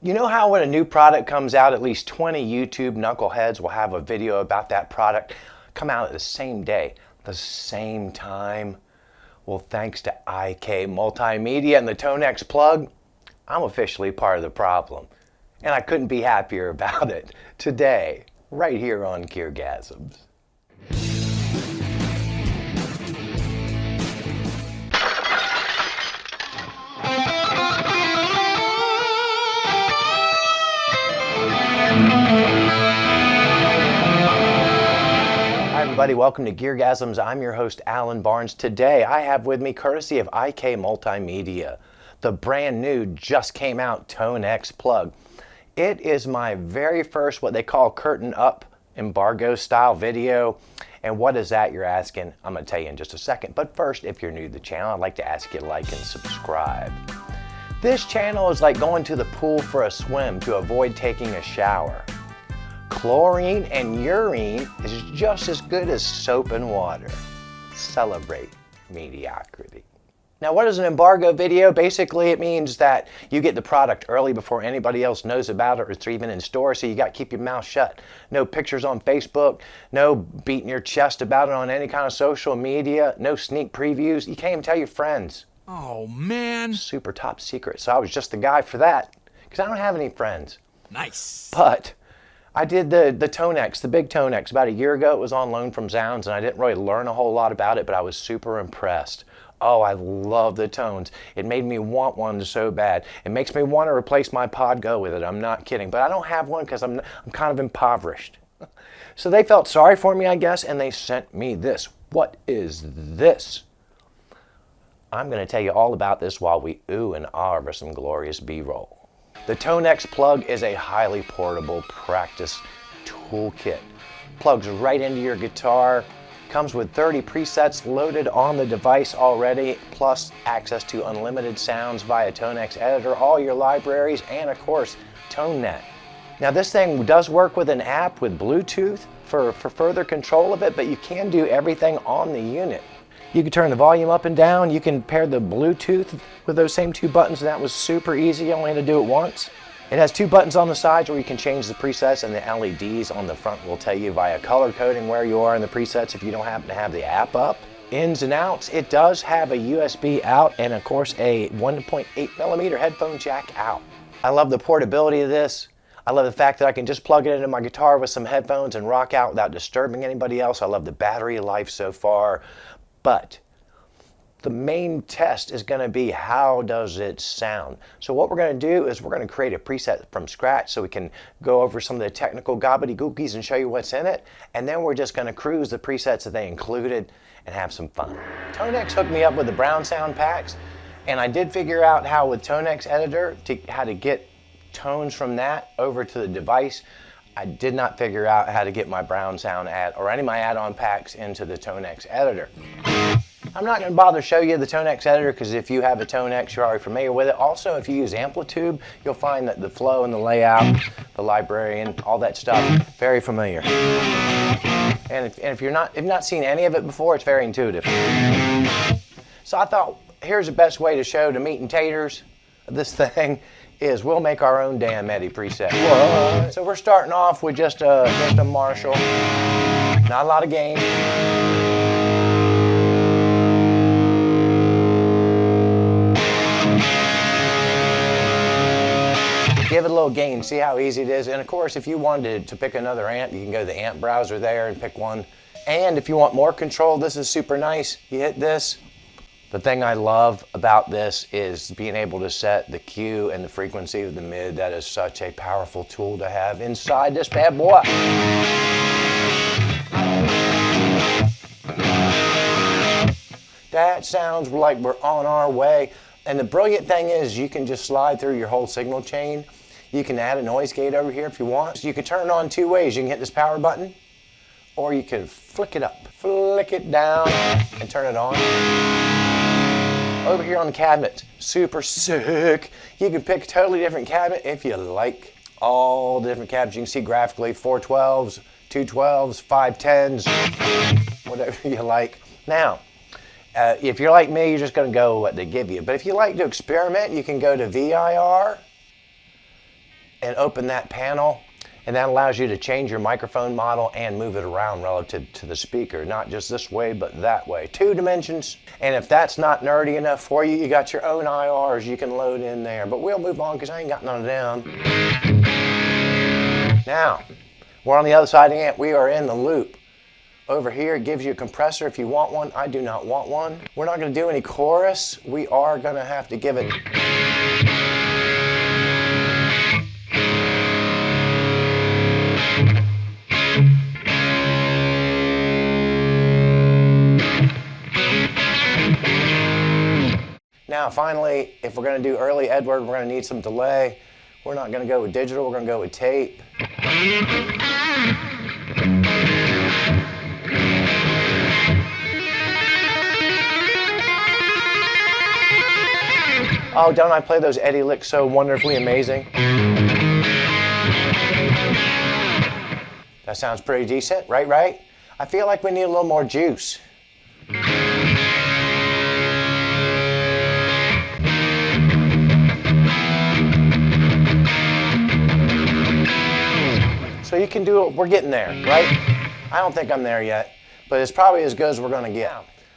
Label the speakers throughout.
Speaker 1: You know how when a new product comes out, at least 20 YouTube knuckleheads will have a video about that product come out at the same day, the same time? Well, thanks to IK Multimedia and the TONEX Plug, I'm officially part of the problem. And I couldn't be happier about it today, right here on GearGasms. Hi everybody, welcome to GearGasms. I'm your host, Alan Barnes. Today I have with me, courtesy of IK Multimedia, the brand new, just came out TONEX Plug. It is my very first, what they call curtain up embargo style video. And what is that, you're asking? I'm going to tell you in just a second. But first, if you're new to the channel, I'd like to ask you to like and subscribe. This channel is like going to the pool for a swim to avoid taking a shower. Chlorine and urine is just as good as soap and water. Celebrate mediocrity. Now, what is an embargo video? Basically, it means that you get the product early before anybody else knows about it or it's even in store, so you got to keep your mouth shut. No pictures on Facebook, no beating your chest about it on any kind of social media, no sneak previews. You can't even tell your friends.
Speaker 2: Oh, man.
Speaker 1: Super top secret. So I was just the guy for that because I don't have any friends.
Speaker 2: Nice.
Speaker 1: But I did the TONEX, the big TONEX, about a year ago. It was on loan from Zounds, and I didn't really learn a whole lot about it, but I was super impressed. Oh, I love the tones. It made me want one so bad. It makes me want to replace my Pod Go with it. I'm not kidding. But I don't have one because I'm kind of impoverished. So they felt sorry for me, I guess, and they sent me this. What is this? I'm going to tell you all about this while we ooh and ah over some glorious B-roll. The TONEX Plug is a highly portable practice toolkit. Plugs right into your guitar. Comes with 30 presets loaded on the device already, plus access to unlimited sounds via TONEX Editor, all your libraries, and of course, ToneNet. Now this thing does work with an app with Bluetooth for further control of it, but you can do everything on the unit. You can turn the volume up and down, you can pair the Bluetooth with those same two buttons, and that was super easy, you only had to do it once. It has two buttons on the sides where you can change the presets, and the LEDs on the front will tell you via color coding where you are in the presets if you don't happen to have the app up. Ins and outs, it does have a USB out and of course a 1.8mm headphone jack out. I love the portability of this. I love the fact that I can just plug it into my guitar with some headphones and rock out without disturbing anybody else. I love the battery life so far, but the main test is going to be how does it sound. So what we're going to do is we're going to create a preset from scratch so we can go over some of the technical gobbledygookies and show you what's in it. And then we're just going to cruise the presets that they included and have some fun. TONEX hooked me up with the Brown Sound packs, and I did figure out how with TONEX Editor how to get tones from that over to the device. I did not figure out how to get my Brown Sound or any of my add-on packs into the TONEX Editor. I'm not going to bother to show you the TONEX Editor because if you have a TONEX, you're already familiar with it. Also, if you use Amplitude, you'll find that the flow and the layout, the librarian, all that stuff, very familiar. And if you've not seen any of it before, it's very intuitive. So I thought, here's the best way to show the meat and taters of this thing is we'll make our own damn MIDI preset. What? So we're starting off with just a Marshall, not a lot of gain. Give it a little gain, see how easy it is. And of course, if you wanted to pick another amp, you can go to the amp browser there and pick one. And if you want more control, this is super nice. You hit this. The thing I love about this is being able to set the Q and the frequency of the mid. That is such a powerful tool to have inside this bad boy. That sounds like we're on our way. And the brilliant thing is you can just slide through your whole signal chain. You can add a noise gate over here if you want. So you can turn it on two ways. You can hit this power button, or you can flick it up, flick it down, and turn it on. Over here on the cabinet, super sick. You can pick a totally different cabinet if you like. All the different cabinets you can see graphically, 412s, 212s, 510s, whatever you like. Now, if you're like me, you're just going to go what they give you. But if you like to experiment, you can go to VIR and open that panel, and that allows you to change your microphone model and move it around relative to the speaker, not just this way but that way. 2 dimensions. And if that's not nerdy enough for you, you got your own IRs you can load in there. But we'll move on because I ain't got none of them. Now, we're on the other side of the amp. We are in the loop. Over here, it gives you a compressor if you want one. I do not want one. We're not going to do any chorus. We are going to have to give it. Now, finally, if we're going to do early Edward, we're going to need some delay. We're not going to go with digital. We're going to go with tape. Oh, don't I play those Eddie licks so wonderfully amazing? That sounds pretty decent, right? I feel like we need a little more juice. So you can do it, we're getting there, right? I don't think I'm there yet, but it's probably as good as we're gonna get.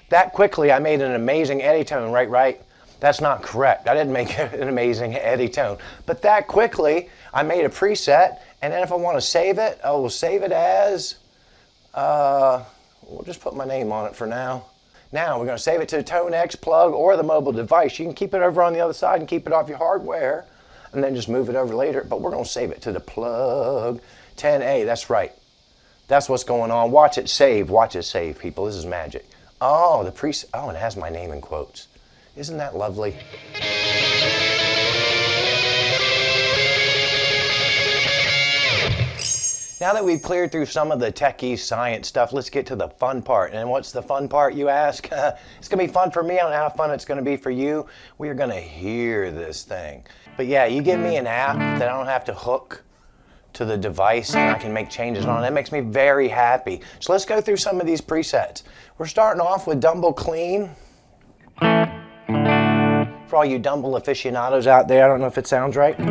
Speaker 1: That quickly, I made an amazing Eddie tone, right? That's not correct. I didn't make an amazing Eddie tone. But that quickly, I made a preset, and then if I want to save it, I will save it as, we'll just put my name on it for now. Now we're going to save it to the TONEX plug or the mobile device. You can keep it over on the other side and keep it off your hardware, and then just move it over later. But we're going to save it to the plug 10A. That's right. That's what's going on. Watch it save, people. This is magic. Oh, the preset. Oh, and it has my name in quotes. Isn't that lovely? Now that we've cleared through some of the techie science stuff, let's get to the fun part. And what's the fun part, you ask? It's going to be fun for me. I don't know how fun it's going to be for you. We are going to hear this thing. But yeah, you give me an app that I don't have to hook to the device and I can make changes on it. That makes me very happy. So let's go through some of these presets. We're starting off with Dumble Clean. For all you Dumble aficionados out there, I don't know if it sounds right.
Speaker 2: You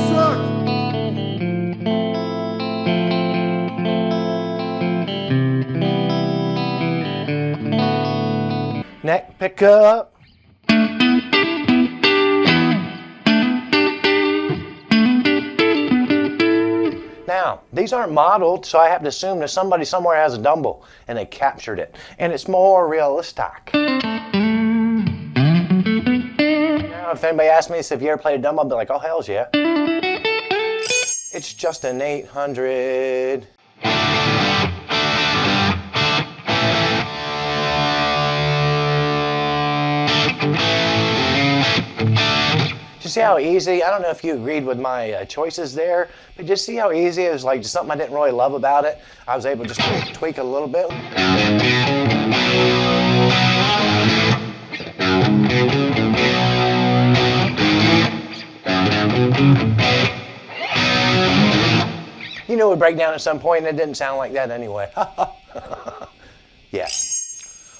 Speaker 2: suck.
Speaker 1: Neck pickup. Now, these aren't modeled, so I have to assume that somebody somewhere has a Dumble and they captured it. And it's more realistic. Now, if anybody asks me if you ever played a Dumble, I'll be like, oh, hells yeah. It's just an 800. See how easy, I don't know if you agreed with my choices there, but just see how easy it was, like just something I didn't really love about it. I was able to just tweak it a little bit. You know it would break down at some point and it didn't sound like that anyway. Yeah.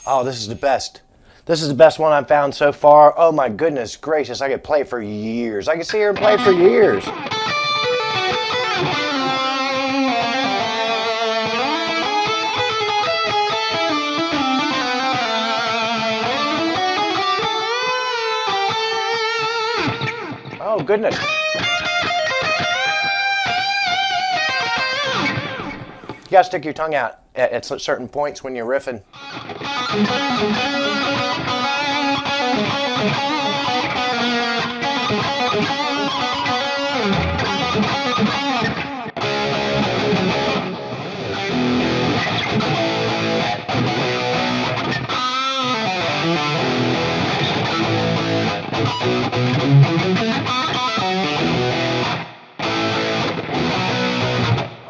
Speaker 1: Oh, this is the best. This is the best one I've found so far. Oh my goodness gracious, I could play it for years. I could sit here and play it for years. Oh goodness. You gotta stick your tongue out at certain points when you're riffing.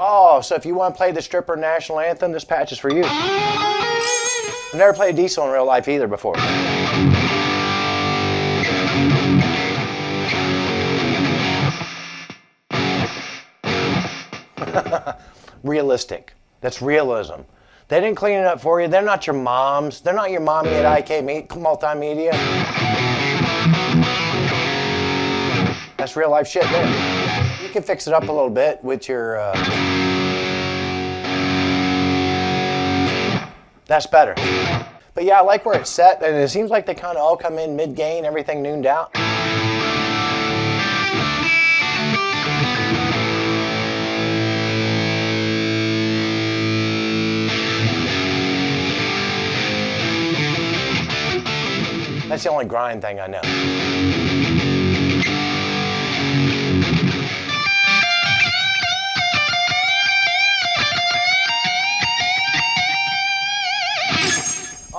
Speaker 1: Oh, so if you want to play the stripper national anthem, this patch is for you. I've never played diesel in real life either before. Realistic. That's realism. They didn't clean it up for you. They're not your moms. They're not your mommy at IK Multimedia. That's real life shit there. You can fix it up a little bit with your... That's better. But yeah, I like where it's set, and it seems like they kind of all come in mid-gain, everything nooned out. That's the only grind thing I know.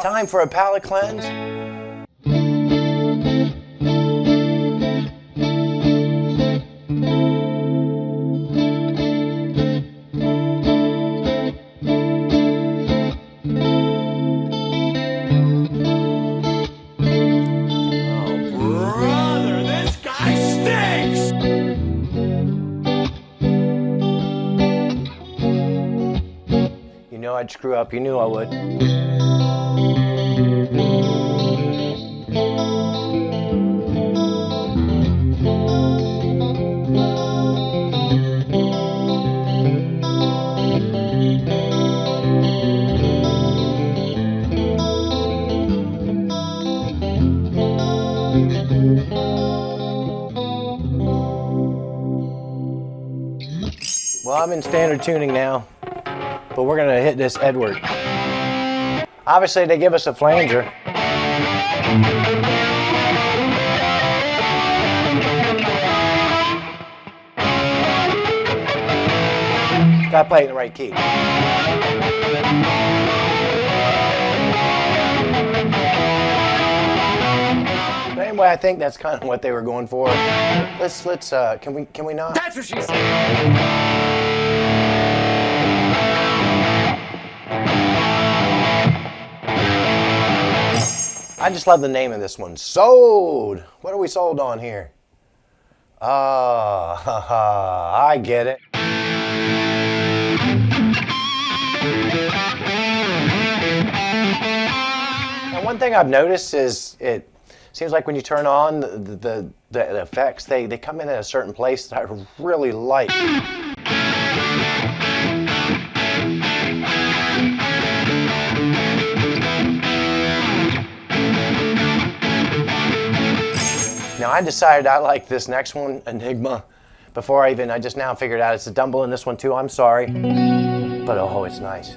Speaker 1: Time for a palate cleanse.
Speaker 2: Brother, this guy stinks!
Speaker 1: You know I'd screw up, you knew I would. Well, I'm in standard tuning now, but we're gonna hit this Edward. Obviously, they give us a flanger. Gotta play it in the right key. But anyway, I think that's kind of what they were going for. Can we not?
Speaker 2: That's what she said!
Speaker 1: I just love the name of this one. Sold! What are we sold on here? Ah, I get it. Now, one thing I've noticed is it seems like when you turn on the effects, they come in at a certain place that I really like. Now I decided I like this next one, Enigma, before I just now figured out it's a Dumble in this one too. I'm sorry, but oh, it's nice.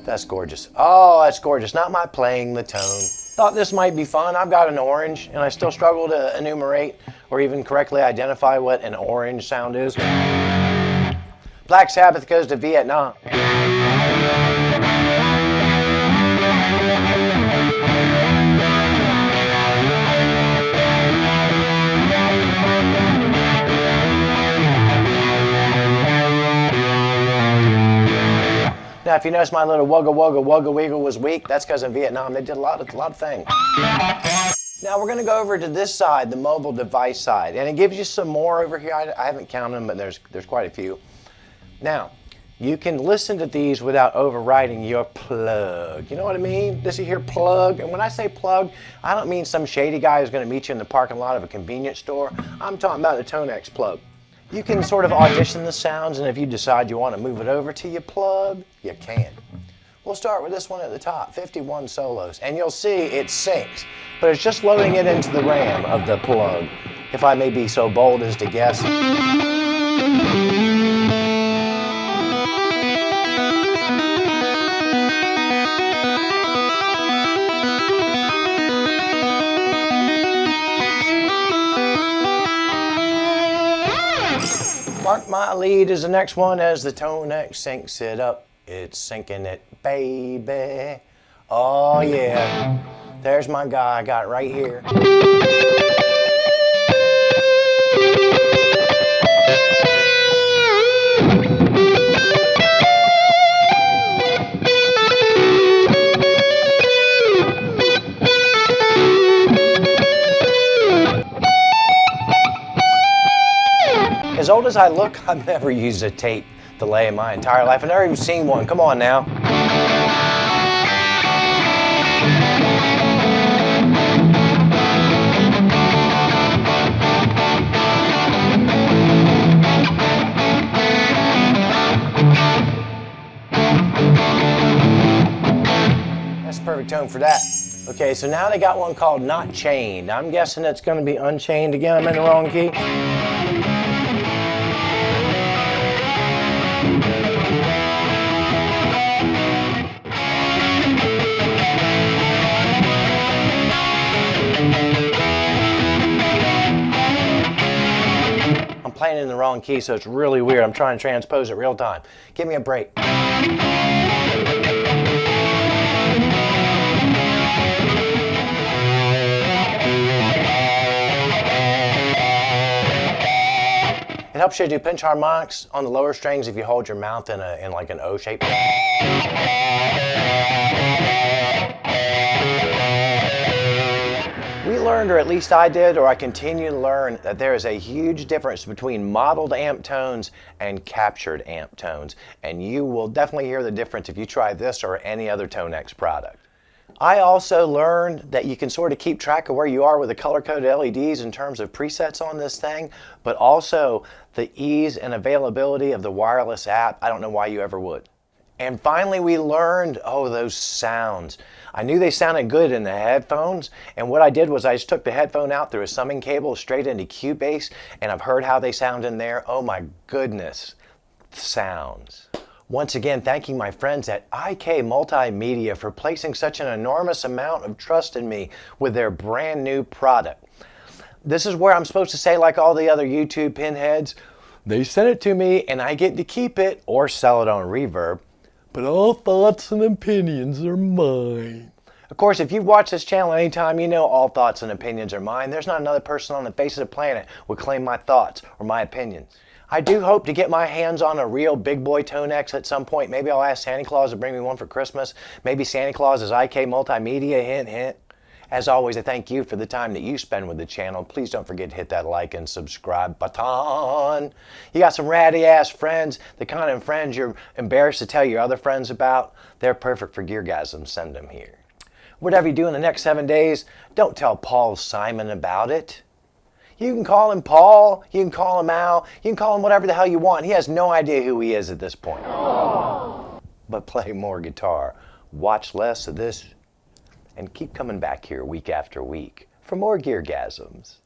Speaker 1: That's gorgeous. Oh, that's gorgeous. Not my playing the tone. Thought this might be fun. I've got an orange, and I still struggle to enumerate or even correctly identify what an orange sound is. Black Sabbath goes to Vietnam. Now, if you notice my little wugga wugga wugga wiggle was weak, that's because in Vietnam they did a lot of things. Now we're going to go over to this side, the mobile device side, and it gives you some more over here. I haven't counted them, but there's quite a few. Now, you can listen to these without overriding your plug. You know what I mean? This is your plug, and when I say plug, I don't mean some shady guy who's going to meet you in the parking lot of a convenience store. I'm talking about the TONEX plug. You can sort of audition the sounds, and if you decide you want to move it over to your plug, you can. We'll start with this one at the top, 51 solos, and you'll see it syncs, but it's just loading it into the RAM of the plug, if I may be so bold as to guess. Mark my lead is the next one as the TONEX syncs it up. It's sinking it, baby. Oh yeah. There's my guy, I got it right here. As old as I look, I've never used a tape delay in my entire life. I've never even seen one. Come on now. That's the perfect tone for that. Okay, so now they got one called Not Chained. I'm guessing it's going to be Unchained again. I'm in the wrong key. I'm playing in the wrong key, so it's really weird. I'm trying to transpose it real time. Give me a break. It helps you do pinch harmonics on the lower strings if you hold your mouth in like an O shape. We learned, or at least I did, or I continue to learn, that there is a huge difference between modeled amp tones and captured amp tones. And you will definitely hear the difference if you try this or any other TONEX product. I also learned that you can sort of keep track of where you are with the color-coded LEDs in terms of presets on this thing, but also the ease and availability of the wireless app. I don't know why you ever would. And finally we learned, oh, those sounds. I knew they sounded good in the headphones, and what I did was I just took the headphone out through a summing cable straight into Cubase, and I've heard how they sound in there. Oh my goodness, sounds. Once again, thanking my friends at IK Multimedia for placing such an enormous amount of trust in me with their brand new product. This is where I'm supposed to say, like all the other YouTube pinheads, they sent it to me and I get to keep it or sell it on Reverb, but all thoughts and opinions are mine. Of course, if you've watched this channel anytime, you know all thoughts and opinions are mine. There's not another person on the face of the planet would claim my thoughts or my opinions. I do hope to get my hands on a real big boy TONEX at some point. Maybe I'll ask Santa Claus to bring me one for Christmas. Maybe Santa Claus is IK Multimedia, hint, hint. As always, I thank you for the time that you spend with the channel. Please don't forget to hit that like and subscribe button. You got some ratty ass friends, the kind of friends you're embarrassed to tell your other friends about. They're perfect for GearGasms. Send them here. Whatever you do in the next 7 days, don't tell Paul Simon about it. You can call him Paul, you can call him Al, you can call him whatever the hell you want. He has no idea who he is at this point. Aww. But play more guitar, watch less of this, and keep coming back here week after week for more GearGasms.